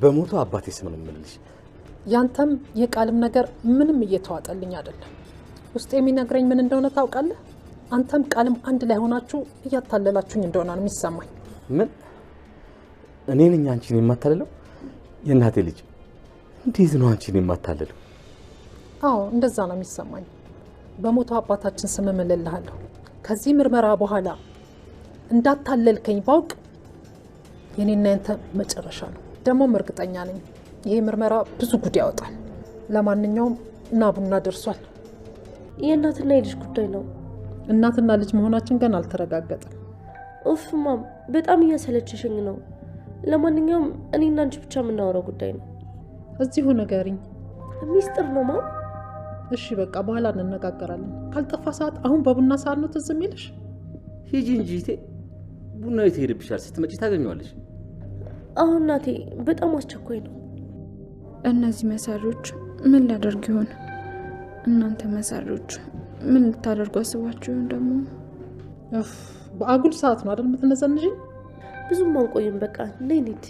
በሞቱ አባቴ ስም ነው የምልሽ። ያንተም የቃልም ነገር ምንም እየተዋጠልኝ አይደለም። ውስጥ የሚነግረኝ ምን እንደሆነ ታውቃለህ? አንተም ቃልም አንድ ላይ ሆናችሁ እያታለላችሁኝ እንደሆነ ነው የሚሰማኝ። ምን? እኔ ነኝ አንቺን የማታለለው? የእናቴ ልጅ እንዴት ነው አንቺን የማታለለው? አዎ እንደዛ ነው የሚሰማኝ። በሞቱ አባታችን ስም እምልልሃለሁ። ከዚህ ምርመራ በኋላ እንዳታለልከኝ ባውቅ የኔና ያንተ መጨረሻ ነው። ደግሞም እርግጠኛ ነኝ ይሄ ምርመራ ብዙ ጉድ ያወጣል። ለማንኛውም እና ቡና ደርሷል። የእናትና የልጅ ጉዳይ ነው። እናትና ልጅ መሆናችን ገና አልተረጋገጠም። ኡፍ ማም በጣም እያሰለችሽኝ ነው። ለማንኛውም እኔና አንቺ ብቻ የምናወራው ጉዳይ ነው። እዚሁ ንገሪኝ። ሚስጥር ነው ማም። እሺ በቃ በኋላ እንነጋገራለን። ካልጠፋ ሰዓት አሁን በቡና ሰዓት ነው ትዝ የሚልሽ? ሂጂ እንጂ እቴ፣ ቡናው የት ሄድብሻል? ስትመጪ ታገኘዋለሽ። አሁን እናቴ በጣም አስቸኳይ ነው። እነዚህ መሳሪዎች ምን ላደርግ ይሆን? እናንተ መሳሪዎች ምን ልታደርጉ አስባችሁ ይሆን ደግሞ? በአጉል ሰዓት ነው አይደል የምትነዘንዥኝ? ብዙም አንቆይም። በቃ ነይ እንሂድ።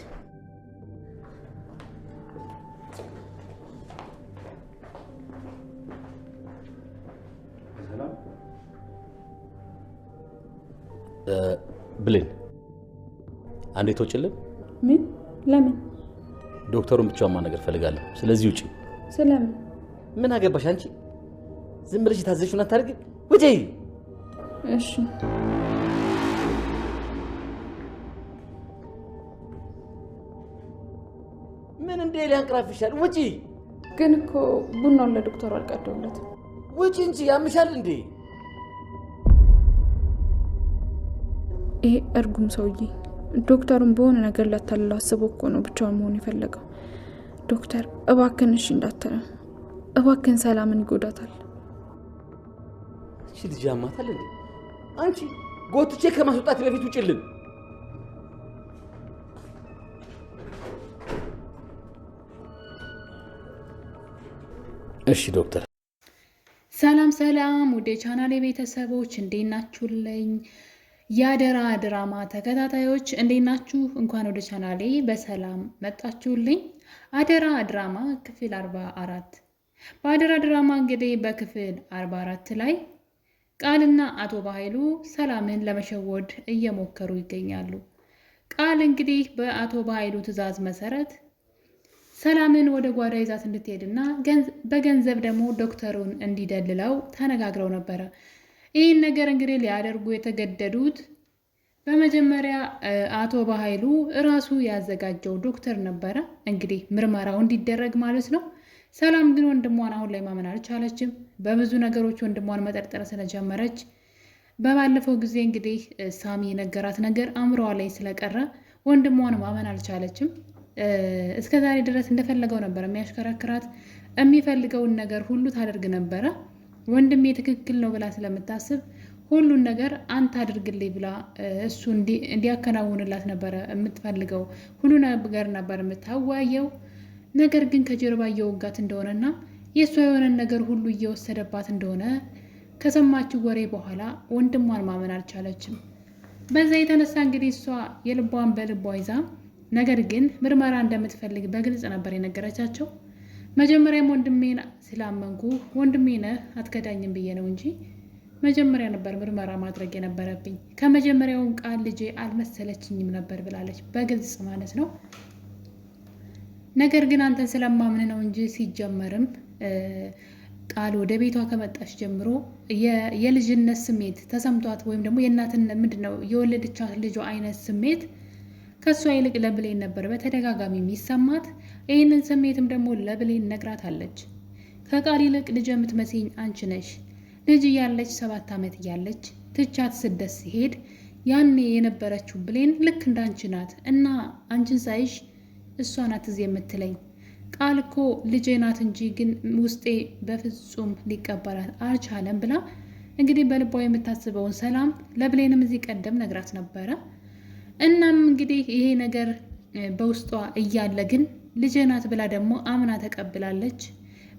ብሌን አንዴ ተወጪልን። ምን? ለምን? ዶክተሩን ብቻውን ማናገር ፈልጋለሁ። ስለዚህ ውጪ። ስለምን? ምን አገባሽ አንቺ? ዝም ብለሽ ታዘሽውን አታርጊ። ውጪ። እሺ። ምን እንደ ሊያንቀራፍሻል? ውጪ። ግን እኮ ቡናውን ለዶክተሩ አልቀደውለትም። ውጪ እንጂ ያምሻል እንዴ? ይሄ እርጉም ሰውዬ ዶክተሩን በሆነ ነገር ላታልለው አስቦ እኮ ነው ብቻውን መሆን የፈለገው። ዶክተር እባክን እሺ እንዳትለ፣ እባክን ሰላምን ይጎዳታል። እሺ ልጅ ያማታል እንዴ? አንቺ ጎትቼ ከማስወጣት በፊት ውጪልን። እሺ ዶክተር። ሰላም ሰላም፣ ወደ ቻናሌ ቤተሰቦች እንዴት ናችሁልኝ? የአደራ ድራማ ተከታታዮች እንዴት ናችሁ? እንኳን ወደ ቻናሌ በሰላም መጣችሁልኝ። አደራ ድራማ ክፍል 44። በአደራ ድራማ እንግዲህ በክፍል 44 ላይ ቃልና አቶ በኃይሉ ሰላምን ለመሸወድ እየሞከሩ ይገኛሉ። ቃል እንግዲህ በአቶ በኃይሉ ትዕዛዝ መሰረት ሰላምን ወደ ጓዳ ይዛት እንድትሄድና በገንዘብ ደግሞ ዶክተሩን እንዲደልለው ተነጋግረው ነበረ። ይህን ነገር እንግዲህ ሊያደርጉ የተገደዱት በመጀመሪያ አቶ በኃይሉ እራሱ ያዘጋጀው ዶክተር ነበረ፣ እንግዲህ ምርመራው እንዲደረግ ማለት ነው። ሰላም ግን ወንድሟን አሁን ላይ ማመን አልቻለችም። በብዙ ነገሮች ወንድሟን መጠርጠር ስለጀመረች በባለፈው ጊዜ እንግዲህ ሳሚ የነገራት ነገር አእምሮዋ ላይ ስለቀረ ወንድሟን ማመን አልቻለችም። እስከ ዛሬ ድረስ እንደፈለገው ነበር የሚያሽከረክራት። የሚፈልገውን ነገር ሁሉ ታደርግ ነበረ። ወንድሜ ትክክል ነው ብላ ስለምታስብ ሁሉን ነገር አንተ አድርግልኝ ብላ እሱ እንዲያከናውንላት ነበረ የምትፈልገው። ሁሉ ነገር ነበር የምታዋየው። ነገር ግን ከጀርባ እየወጋት እንደሆነና የእሷ የሆነን ነገር ሁሉ እየወሰደባት እንደሆነ ከሰማችው ወሬ በኋላ ወንድሟን ማመን አልቻለችም። በዛ የተነሳ እንግዲህ እሷ የልቧን በልቧ ይዛ፣ ነገር ግን ምርመራ እንደምትፈልግ በግልጽ ነበር የነገረቻቸው። መጀመሪያም ወንድሜን ስላመንኩ ወንድሜ ነህ አትከዳኝም ብዬ ነው እንጂ መጀመሪያ ነበር ምርመራ ማድረግ የነበረብኝ። ከመጀመሪያውም ቃል ልጄ አልመሰለችኝም ነበር ብላለች፣ በግልጽ ማለት ነው። ነገር ግን አንተን ስለማምን ነው እንጂ ሲጀመርም ቃል ወደ ቤቷ ከመጣች ጀምሮ የልጅነት ስሜት ተሰምቷት ወይም ደግሞ የእናትነት ምንድነው የወለደቻት ልጇ አይነት ስሜት ከሷ ይልቅ ለብሌን ነበር በተደጋጋሚ የሚሰማት። ይህንን ስሜትም ደግሞ ለብሌን ነግራታለች። ከቃል ይልቅ ልጅ የምትመስኝ አንቺ ነሽ። ልጅ እያለች 7 ዓመት እያለች ትቻት ስደት ሲሄድ ያኔ የነበረችው ብሌን ልክ እንዳንቺ ናት እና አንቺን ሳይሽ እሷ ናት እዚህ የምትለኝ። ቃል እኮ ልጄ ናት እንጂ ግን ውስጤ በፍጹም ሊቀበላት አልቻለም ብላ እንግዲህ በልቧ የምታስበውን ሰላም ለብሌንም እዚህ ቀደም ነግራት ነበረ። እናም እንግዲህ ይሄ ነገር በውስጧ እያለ ግን ልጄ ናት ብላ ደግሞ አምና ተቀብላለች።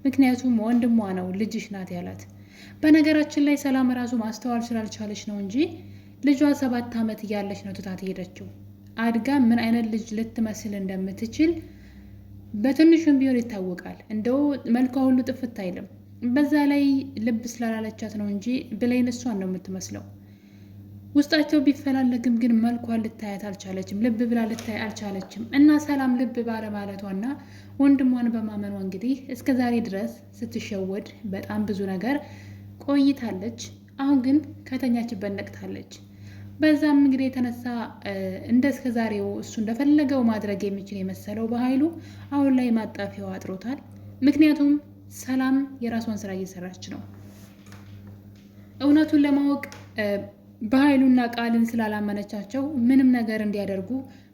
ምክንያቱም ወንድሟ ነው ልጅሽ ናት ያላት። በነገራችን ላይ ሰላም ራሱ ማስተዋል ስላልቻለች ነው እንጂ ልጇ 7 ዓመት እያለች ነው ትታት ሄደችው። አድጋ ምን አይነት ልጅ ልትመስል እንደምትችል በትንሹም ቢሆን ይታወቃል። እንደው መልኳ ሁሉ ጥፍት አይልም። በዛ ላይ ልብ ስላላለቻት ነው እንጂ ብሌን እሷን ነው የምትመስለው። ውስጣቸው ቢፈላለግም ግን መልኳን ልታያት አልቻለችም። ልብ ብላ ልታይ አልቻለችም። እና ሰላም ልብ ባለማለቷና ወንድሟን በማመኗ እንግዲህ እስከ ዛሬ ድረስ ስትሸወድ በጣም ብዙ ነገር ቆይታለች። አሁን ግን ከተኛችበት ነቅታለች። በዛም እንግዲህ የተነሳ እንደ እስከ ዛሬው እሱ እንደፈለገው ማድረግ የሚችል የመሰለው በኃይሉ አሁን ላይ ማጣፊያው አጥሮታል። ምክንያቱም ሰላም የራሷን ስራ እየሰራች ነው። እውነቱን ለማወቅ በኃይሉና ቃልን ስላላመነቻቸው ምንም ነገር እንዲያደርጉ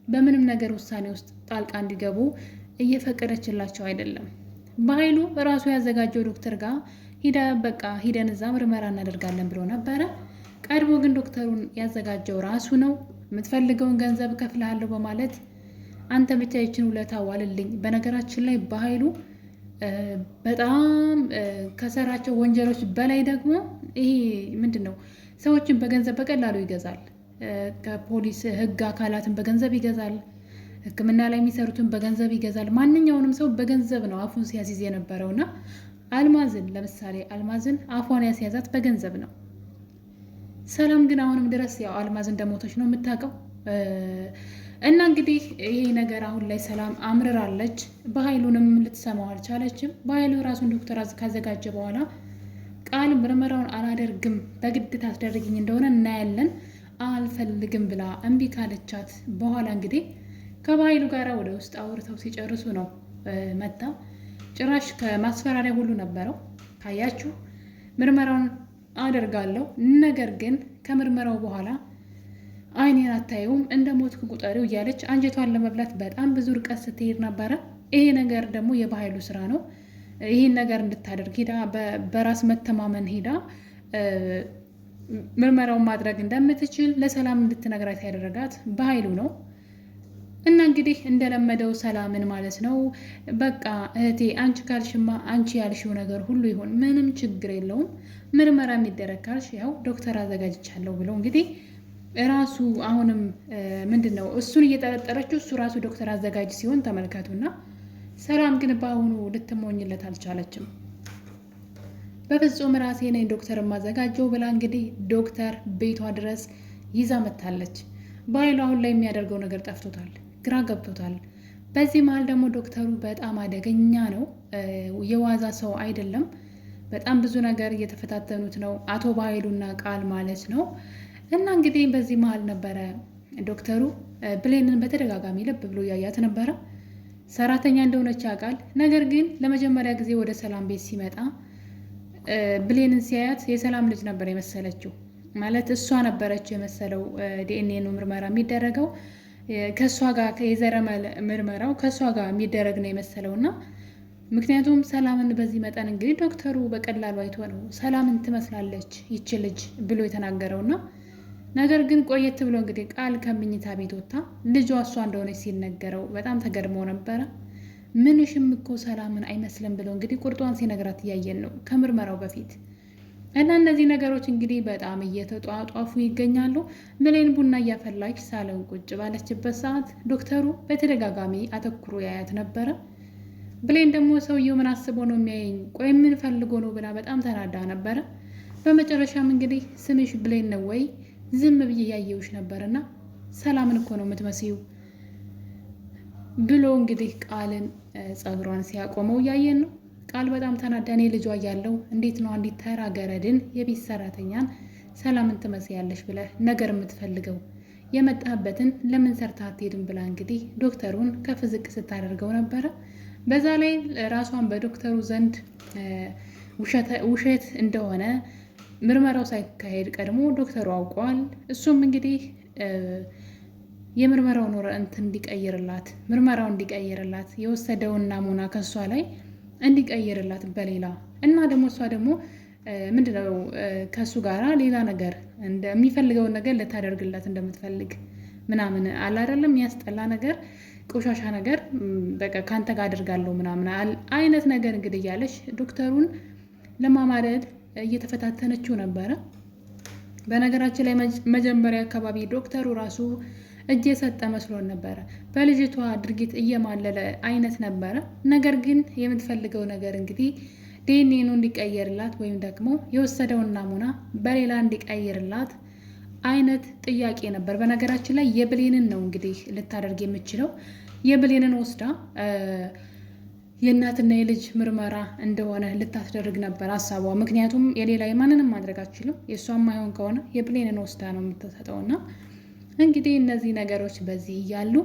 በምንም ነገር ውሳኔ ውስጥ ጣልቃ እንዲገቡ እየፈቀደችላቸው አይደለም። በኃይሉ ራሱ ያዘጋጀው ዶክተር ጋር ሂደን እዛ ምርመራ እናደርጋለን ብሎ ነበረ። ቀድሞ ግን ዶክተሩን ያዘጋጀው ራሱ ነው። የምትፈልገውን ገንዘብ ከፍልሃለሁ በማለት አንተ ብቻ ይችን ውለታ ዋልልኝ። በነገራችን ላይ በኃይሉ በጣም ከሰራቸው ወንጀሎች በላይ ደግሞ ይሄ ምንድን ነው ሰዎችን በገንዘብ በቀላሉ ይገዛል። ከፖሊስ ሕግ አካላትን በገንዘብ ይገዛል። ሕክምና ላይ የሚሰሩትን በገንዘብ ይገዛል። ማንኛውንም ሰው በገንዘብ ነው አፉን ሲያስይዝ የነበረውና አልማዝን ለምሳሌ አልማዝን አፏን ያስያዛት በገንዘብ ነው። ሰላም ግን አሁንም ድረስ ያው አልማዝ እንደሞተች ነው የምታውቀው። እና እንግዲህ ይሄ ነገር አሁን ላይ ሰላም አምርራለች። በኃይሉንም ልትሰማው አልቻለችም። በኃይሉ ራሱን ዶክተር ካዘጋጀ በኋላ ቃል ምርመራውን አላደርግም በግድ ታስደርግኝ እንደሆነ እናያለን አልፈልግም ብላ እምቢ ካለቻት በኋላ እንግዲህ ከበኃይሉ ጋር ወደ ውስጥ አውርተው ሲጨርሱ ነው መጣ። ጭራሽ ከማስፈራሪያ ሁሉ ነበረው። ካያችሁ ምርመራውን አደርጋለሁ፣ ነገር ግን ከምርመራው በኋላ አይኔን አታየውም፣ እንደ ሞትኩ ቁጠሪው እያለች አንጀቷን ለመብላት በጣም ብዙ ርቀት ስትሄድ ነበረ። ይሄ ነገር ደግሞ የበኃይሉ ስራ ነው። ይህን ነገር እንድታደርግ ሄዳ በራስ መተማመን ሄዳ ምርመራውን ማድረግ እንደምትችል ለሰላም እንድትነግራት ያደረጋት በኃይሉ ነው። እና እንግዲህ እንደለመደው ሰላምን ማለት ነው በቃ እህቴ አንቺ ካልሽማ አንቺ ያልሽው ነገር ሁሉ ይሁን፣ ምንም ችግር የለውም፣ ምርመራ የሚደረግ ካልሽ ያው ዶክተር አዘጋጅቻለሁ ብሎ እንግዲህ ራሱ አሁንም ምንድን ነው እሱን እየጠረጠረችው እሱ ራሱ ዶክተር አዘጋጅ ሲሆን ተመልከቱና፣ ሰላም ግን በአሁኑ ልትሞኝለት አልቻለችም። በፍጹም ራሴ ነኝ ዶክተር የማዘጋጀው ብላ እንግዲህ ዶክተር ቤቷ ድረስ ይዛ መታለች። በኃይሉ አሁን ላይ የሚያደርገው ነገር ጠፍቶታል፣ ግራ ገብቶታል። በዚህ መሀል ደግሞ ዶክተሩ በጣም አደገኛ ነው፣ የዋዛ ሰው አይደለም። በጣም ብዙ ነገር እየተፈታተኑት ነው አቶ በኃይሉና ቃል ማለት ነው። እና እንግዲህ በዚህ መሀል ነበረ ዶክተሩ ብሌንን በተደጋጋሚ ልብ ብሎ እያያት ነበረ። ሰራተኛ እንደሆነች ያውቃል። ነገር ግን ለመጀመሪያ ጊዜ ወደ ሰላም ቤት ሲመጣ ብሌንን ሲያያት የሰላም ልጅ ነበር የመሰለችው። ማለት እሷ ነበረች የመሰለው። ዲኤንኤ ነው ምርመራ የሚደረገው ከእሷ ጋር የዘረመል ምርመራው ከእሷ ጋር የሚደረግ ነው የመሰለው እና ምክንያቱም ሰላምን በዚህ መጠን እንግዲህ ዶክተሩ በቀላሉ አይቶ ነው ሰላምን ትመስላለች ይች ልጅ ብሎ የተናገረውና ነገር ግን ቆየት ብሎ እንግዲህ ቃል ከምኝታ ቤት ወጥታ ልጇ እሷ እንደሆነች ሲነገረው በጣም ተገድሞ ነበረ። ምንሽም እኮ ሰላምን አይመስልም ብሎ እንግዲህ ቁርጧን ሲነግራት እያየን ነው ከምርመራው በፊት። እና እነዚህ ነገሮች እንግዲህ በጣም እየተጧጧፉ ይገኛሉ። ብሌን ቡና እያፈላች ሳሎን ቁጭ ባለችበት ሰዓት ዶክተሩ በተደጋጋሚ አተኩሮ ያያት ነበረ። ብሌን ደግሞ ሰውየው ምን አስቦ ነው የሚያየኝ? ቆይ ምን ፈልጎ ነው ብላ በጣም ተናዳ ነበረ። በመጨረሻም እንግዲህ ስምሽ ብሌን ነው ወይ? ዝም ብዬ ያየውሽ ነበርና ሰላምን እኮ ነው የምትመስዩ ብሎ እንግዲህ ቃልን ጸጉሯን ሲያቆመው እያየን ነው። ቃል በጣም ተናዳ እኔ ልጇ እያለው እንዴት ነው አንዲት ተራ ገረድን የቤት ሰራተኛን ሰላምን ትመስያለሽ ብለህ ነገር የምትፈልገው? የመጣህበትን ለምን ሰርታ አትሄድም? ብላ እንግዲህ ዶክተሩን ከፍ ዝቅ ስታደርገው ነበረ። በዛ ላይ ራሷን በዶክተሩ ዘንድ ውሸት እንደሆነ ምርመራው ሳይካሄድ ቀድሞ ዶክተሩ አውቀዋል። እሱም እንግዲህ የምርመራውን እንትን ምርመራው እንዲቀይርላት የወሰደውን ናሙና ከእሷ ላይ እንዲቀይርላት በሌላ እና ደግሞ እሷ ደግሞ ምንድነው ከእሱ ጋራ ሌላ ነገር የሚፈልገውን ነገር ልታደርግላት እንደምትፈልግ ምናምን አለ አይደለም፣ ያስጠላ ነገር ቆሻሻ ነገር በቃ ካንተ ጋር አድርጋለሁ ምናምን አይነት ነገር እንግዲህ እያለች ዶክተሩን ለማማለድ እየተፈታተነችው ነበረ። በነገራችን ላይ መጀመሪያ አካባቢ ዶክተሩ ራሱ እጅ የሰጠ መስሎን ነበረ። በልጅቷ ድርጊት እየማለለ አይነት ነበረ። ነገር ግን የምትፈልገው ነገር እንግዲህ ዲኤንኤ እንዲቀየርላት ወይም ደግሞ የወሰደውን ናሙና በሌላ እንዲቀይርላት አይነት ጥያቄ ነበር። በነገራችን ላይ የብሌንን ነው እንግዲህ ልታደርግ የምችለው። የብሌንን ወስዳ የእናትና የልጅ ምርመራ እንደሆነ ልታስደርግ ነበር ሀሳቧ። ምክንያቱም የሌላ የማንንም ማድረግ አትችልም። የእሷም ማይሆን ከሆነ የብሌንን ወስዳ ነው የምትሰጠውና እንግዲህ እነዚህ ነገሮች በዚህ እያሉ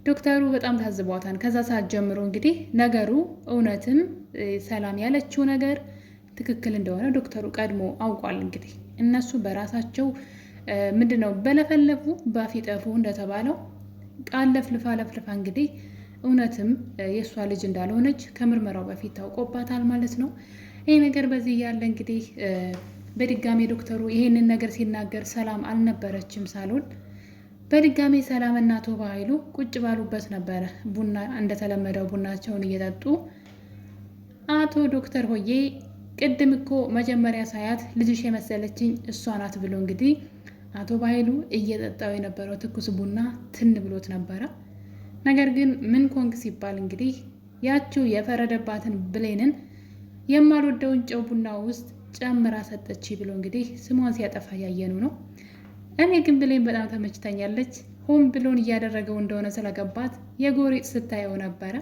ዶክተሩ በጣም ታዝቧታል። ከዛ ሰዓት ጀምሮ እንግዲህ ነገሩ እውነትም ሰላም ያለችው ነገር ትክክል እንደሆነ ዶክተሩ ቀድሞ አውቋል። እንግዲህ እነሱ በራሳቸው ምንድነው በለፈለፉ ባፊጠፉ እንደተባለው ቃል ለፍልፋ እንግዲህ እውነትም የእሷ ልጅ እንዳልሆነች ከምርመራው በፊት ታውቆባታል ማለት ነው። ይህ ነገር በዚህ እያለ እንግዲህ በድጋሚ ዶክተሩ ይሄንን ነገር ሲናገር ሰላም አልነበረችም ሳሎን። በድጋሚ ሰላምና አቶ በኃይሉ ቁጭ ባሉበት ነበረ ቡና እንደተለመደው ቡናቸውን እየጠጡ አቶ ዶክተር ሆዬ ቅድም እኮ መጀመሪያ ሳያት ልጅሽ የመሰለችኝ እሷ ናት ብሎ እንግዲህ አቶ በኃይሉ እየጠጣው የነበረው ትኩስ ቡና ትን ብሎት ነበረ። ነገር ግን ምን ኮንክ ሲባል እንግዲህ ያችው የፈረደባትን ብሌንን የማልወደውን ጨው ቡና ውስጥ ጨምራ ሰጠች ብሎ እንግዲህ ስሟን ሲያጠፋ ያየኑ ነው። እኔ ግን ብሌን በጣም ተመችታኛለች። ሆን ብሎን እያደረገው እንደሆነ ስለገባት የጎሪጥ ስታየው ነበረ።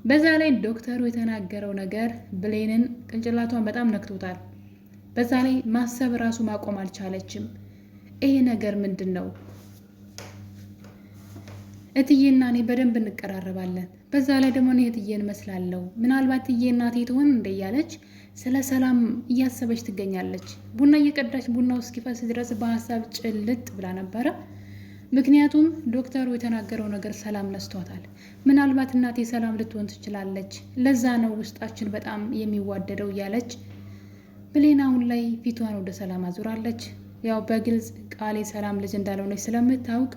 በዛ ላይ ዶክተሩ የተናገረው ነገር ብሌንን ቅንጭላቷን በጣም ነክቶታል። በዛ ላይ ማሰብ ራሱ ማቆም አልቻለችም። ይሄ ነገር ምንድን ነው? እትዬና እኔ በደንብ እንቀራረባለን። በዛ ላይ ደግሞ እኔ እትዬን እመስላለሁ። ምናልባት እትዬ እናቴ ትሆን እንደ እያለች ስለ ሰላም እያሰበች ትገኛለች። ቡና እየቀዳች ቡናው እስኪፈስ ድረስ በሀሳብ ጭልጥ ብላ ነበረ። ምክንያቱም ዶክተሩ የተናገረው ነገር ሰላም ነስቷታል። ምናልባት እናቴ ሰላም ልትሆን ትችላለች፣ ለዛ ነው ውስጣችን በጣም የሚዋደደው እያለች ብሌን አሁን ላይ ፊቷን ወደ ሰላም አዙራለች። ያው በግልጽ ቃሌ ሰላም ልጅ እንዳልሆነች ስለምታውቅ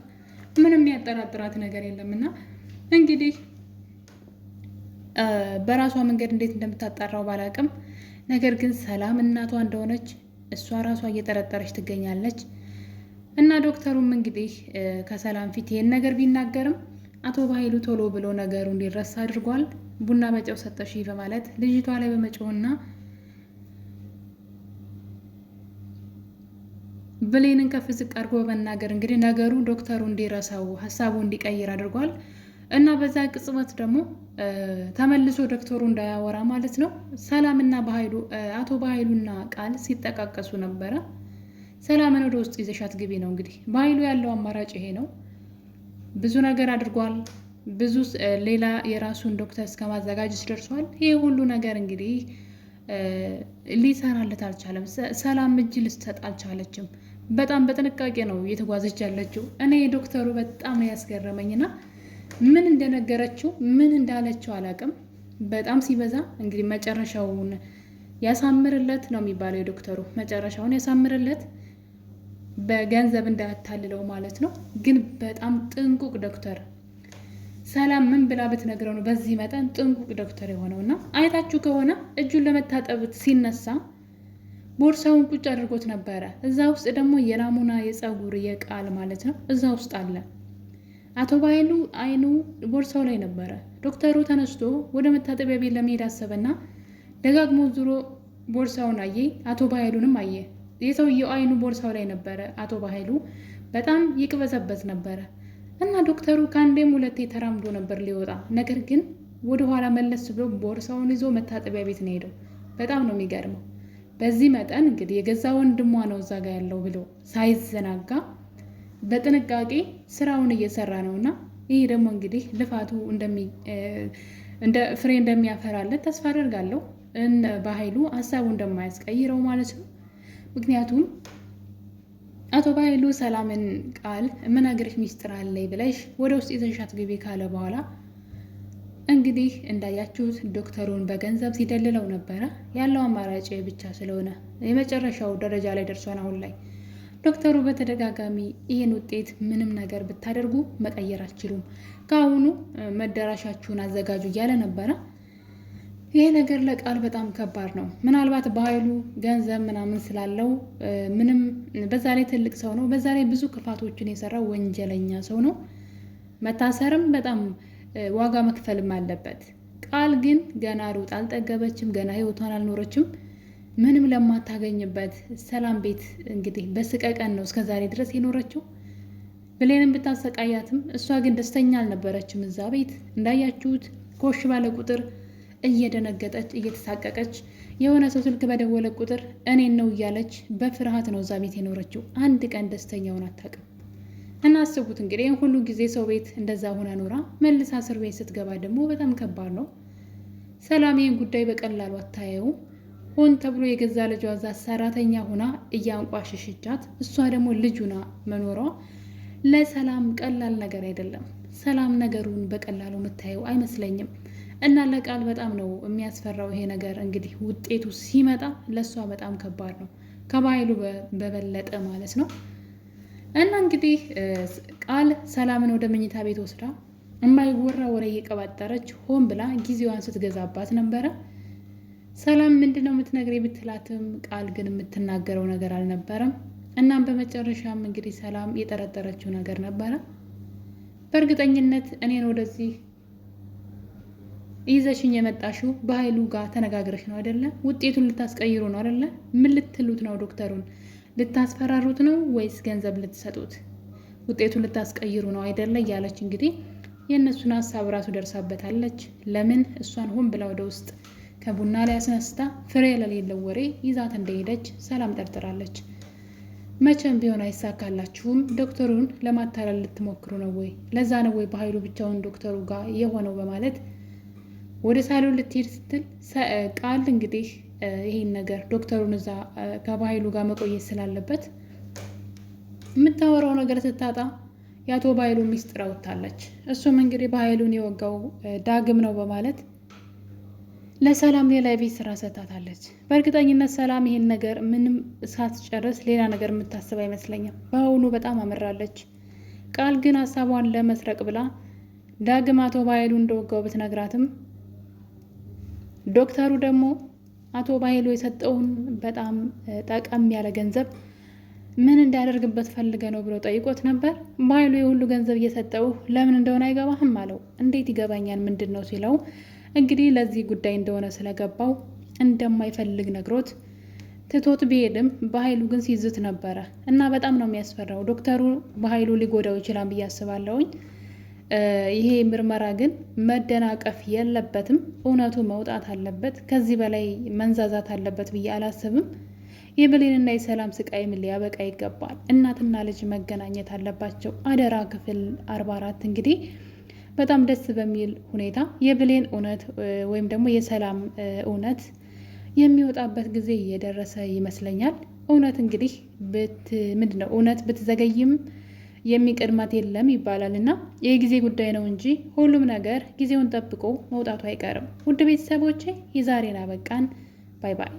ምንም ያጠራጥራት ነገር የለምና እንግዲህ በራሷ መንገድ እንዴት እንደምታጣራው ባላቅም፣ ነገር ግን ሰላም እናቷ እንደሆነች እሷ ራሷ እየጠረጠረች ትገኛለች። እና ዶክተሩም እንግዲህ ከሰላም ፊት ይሄን ነገር ቢናገርም አቶ በኃይሉ ቶሎ ብሎ ነገሩ እንዲረሳ አድርጓል። ቡና በጨው ሰጠሽ በማለት ልጅቷ ላይ በመጮህና ብሌንን ከፍ ዝቅ አድርጎ በመናገር እንግዲህ ነገሩ ዶክተሩ እንዲረሳው ሀሳቡ እንዲቀይር አድርጓል። እና በዛ ቅጽበት ደግሞ ተመልሶ ዶክተሩ እንዳያወራ ማለት ነው። ሰላምና አቶ በኃይሉና ቃል ሲጠቃቀሱ ነበረ። ሰላምን ወደ ውስጥ ይዘሻት ግቢ ነው እንግዲህ በኃይሉ ያለው አማራጭ ይሄ ነው። ብዙ ነገር አድርጓል። ብዙ ሌላ የራሱን ዶክተር እስከ ማዘጋጀት ደርሷል። ይሄ ሁሉ ነገር እንግዲህ ሊሰራለት አልቻለም። ሰላም እጅ ልትሰጥ አልቻለችም። በጣም በጥንቃቄ ነው እየተጓዘች ያለችው። እኔ ዶክተሩ በጣም ነው ያስገረመኝና ምን እንደነገረችው ምን እንዳለችው አላቅም። በጣም ሲበዛ እንግዲህ መጨረሻውን ያሳምርለት ነው የሚባለው። የዶክተሩ መጨረሻውን ያሳምርለት፣ በገንዘብ እንዳያታልለው ማለት ነው። ግን በጣም ጥንቁቅ ዶክተር፣ ሰላም ምን ብላ ብትነግረው ነው በዚህ መጠን ጥንቁቅ ዶክተር የሆነው? እና አይታችሁ ከሆነ እጁን ለመታጠብ ሲነሳ ቦርሳውን ቁጭ አድርጎት ነበረ። እዛ ውስጥ ደግሞ የናሙና የፀጉር የቃል ማለት ነው እዛ ውስጥ አለ። አቶ በኃይሉ አይኑ ቦርሳው ላይ ነበረ። ዶክተሩ ተነስቶ ወደ መታጠቢያ ቤት ለመሄድ አሰበና ደጋግሞ ዙሮ ቦርሳውን አየ። አቶ በኃይሉንም አየ። የሰውየው አይኑ ቦርሳው ላይ ነበረ። አቶ በኃይሉ በጣም ይቅበዘበዝ ነበረ እና ዶክተሩ ከአንዴም ሁለቴ ተራምዶ ነበር ሊወጣ። ነገር ግን ወደኋላ መለስ ብሎ ቦርሳውን ይዞ መታጠቢያ ቤት ነው ሄደው። በጣም ነው የሚገርመው። በዚህ መጠን እንግዲህ የገዛ ወንድሟ ነው እዛ ጋ ያለው ብሎ ሳይዘናጋ በጥንቃቄ ስራውን እየሰራ ነው። እና ይህ ደግሞ እንግዲህ ልፋቱ እንደ ፍሬ እንደሚያፈራለት ተስፋ አደርጋለሁ። በኃይሉ ሀሳቡ እንደማያስቀይረው ማለት ነው። ምክንያቱም አቶ በኃይሉ ሰላምን ቃል ምነግርሽ ሚስጥር አለኝ ብለሽ ወደ ውስጥ ይዘሻት ግቢ ካለ በኋላ እንግዲህ እንዳያችሁት ዶክተሩን በገንዘብ ሲደልለው ነበረ። ያለው አማራጭ ብቻ ስለሆነ የመጨረሻው ደረጃ ላይ ደርሷን አሁን ላይ ዶክተሩ በተደጋጋሚ ይህን ውጤት ምንም ነገር ብታደርጉ መቀየር አትችሉም፣ ከአሁኑ መዳረሻችሁን አዘጋጁ እያለ ነበረ። ይሄ ነገር ለቃል በጣም ከባድ ነው። ምናልባት በኃይሉ ገንዘብ ምናምን ስላለው ምንም በዛ ላይ ትልቅ ሰው ነው። በዛ ላይ ብዙ ክፋቶችን የሰራው ወንጀለኛ ሰው ነው። መታሰርም በጣም ዋጋ መክፈልም አለበት። ቃል ግን ገና ሩጥ አልጠገበችም፣ ገና ህይወቷን አልኖረችም። ምንም ለማታገኝበት ሰላም ቤት እንግዲህ በስቀቀን ነው እስከዛሬ ድረስ የኖረችው። ብሌንም ብታሰቃያትም እሷ ግን ደስተኛ አልነበረችም። እዛ ቤት እንዳያችሁት ኮሽ ባለ ቁጥር እየደነገጠች እየተሳቀቀች የሆነ ሰው ስልክ በደወለ ቁጥር እኔን ነው እያለች በፍርሃት ነው እዛ ቤት የኖረችው። አንድ ቀን ደስተኛውን አታውቅም። እና አስቡት እንግዲህ ይህን ሁሉ ጊዜ ሰው ቤት እንደዛ ሆና ኖራ መልሳ እስር ቤት ስትገባ ደግሞ በጣም ከባድ ነው። ሰላም ይህን ጉዳይ በቀላሉ አታየው። ሆን ተብሎ የገዛ ልጇ እዛ ሰራተኛ ሆና እያንቋሸሸቻት፣ እሷ ደግሞ ልጁና መኖሯ ለሰላም ቀላል ነገር አይደለም። ሰላም ነገሩን በቀላሉ የምታየው አይመስለኝም። እና ለቃል በጣም ነው የሚያስፈራው ይሄ ነገር። እንግዲህ ውጤቱ ሲመጣ ለእሷ በጣም ከባድ ነው፣ ከባይሉ በበለጠ ማለት ነው። እና እንግዲህ ቃል ሰላምን ወደ መኝታ ቤት ወስዳ የማይወራ ወሬ እየቀባጠረች ሆን ብላ ጊዜዋን ስትገዛባት ነበረ። ሰላም ምንድነው የምትነግሬ ብትላትም ቃል ግን የምትናገረው ነገር አልነበረም። እናም በመጨረሻም እንግዲህ ሰላም የጠረጠረችው ነገር ነበረ። በእርግጠኝነት እኔን ወደዚህ ይዘሽኝ የመጣሽው በኃይሉ ጋር ተነጋግረሽ ነው አይደለ? ውጤቱን ልታስቀይሩ ነው አይደለ? ምን ልትሉት ነው? ዶክተሩን ልታስፈራሩት ነው ወይስ ገንዘብ ልትሰጡት? ውጤቱን ልታስቀይሩ ነው አይደለ? እያለች እንግዲህ የእነሱን ሀሳብ ራሱ ደርሳበታለች። ለምን እሷን ሆን ብላ ወደ ውስጥ ከቡና ላይ አስነስታ ፍሬ ለሌለው ወሬ ይዛት እንደሄደች ሰላም ጠርጥራለች። መቼም ቢሆን አይሳካላችሁም። ዶክተሩን ለማታለል ልትሞክሩ ነው ወይ? ለዛ ነው ወይ በኃይሉ ብቻውን ዶክተሩ ጋር የሆነው በማለት ወደ ሳሎን ልትሄድ ስትል ቃል እንግዲህ ይሄን ነገር ዶክተሩን እዛ ከባኃይሉ ጋር መቆየት ስላለበት የምታወራው ነገር ስታጣ የአቶ ባይሉ ሚስጥር አውጥታለች። እሱም እንግዲህ በኃይሉን የወጋው ዳግም ነው በማለት ለሰላም ሌላ የቤት ስራ ሰጥታታለች። በእርግጠኝነት ሰላም ይሄን ነገር ምንም ሳትጨርስ ሌላ ነገር የምታስብ አይመስለኝም። በአሁኑ በጣም አምራለች። ቃል ግን ሀሳቧን ለመስረቅ ብላ ዳግም አቶ ባይሉ እንደወጋው ብትነግራትም ዶክተሩ ደግሞ አቶ ባይሉ የሰጠውን በጣም ጠቀም ያለ ገንዘብ ምን እንዳደርግበት ፈልገ ነው ብሎ ጠይቆት ነበር። ባይሉ የሁሉ ገንዘብ እየሰጠው ለምን እንደሆነ አይገባህም አለው። እንዴት ይገባኛል ምንድን ነው ሲለው እንግዲህ ለዚህ ጉዳይ እንደሆነ ስለገባው እንደማይፈልግ ነግሮት ትቶት ቢሄድም በኃይሉ ግን ሲዝት ነበረ እና በጣም ነው የሚያስፈራው። ዶክተሩ በኃይሉ ሊጎዳው ይችላል ብዬ አስባለሁኝ። ይሄ ምርመራ ግን መደናቀፍ የለበትም፣ እውነቱ መውጣት አለበት። ከዚህ በላይ መንዛዛት አለበት ብዬ አላስብም። የብሌንና የሰላም ስቃይ ምን ሊያበቃ ይገባል። እናትና ልጅ መገናኘት አለባቸው። አደራ ክፍል 44 እንግዲህ በጣም ደስ በሚል ሁኔታ የብሌን እውነት ወይም ደግሞ የሰላም እውነት የሚወጣበት ጊዜ እየደረሰ ይመስለኛል። እውነት እንግዲህ ምንድነው እውነት ብትዘገይም የሚቀድማት የለም ይባላል እና የጊዜ ጉዳይ ነው እንጂ ሁሉም ነገር ጊዜውን ጠብቆ መውጣቱ አይቀርም። ውድ ቤተሰቦቼ የዛሬን አበቃን። ባይ ባይ።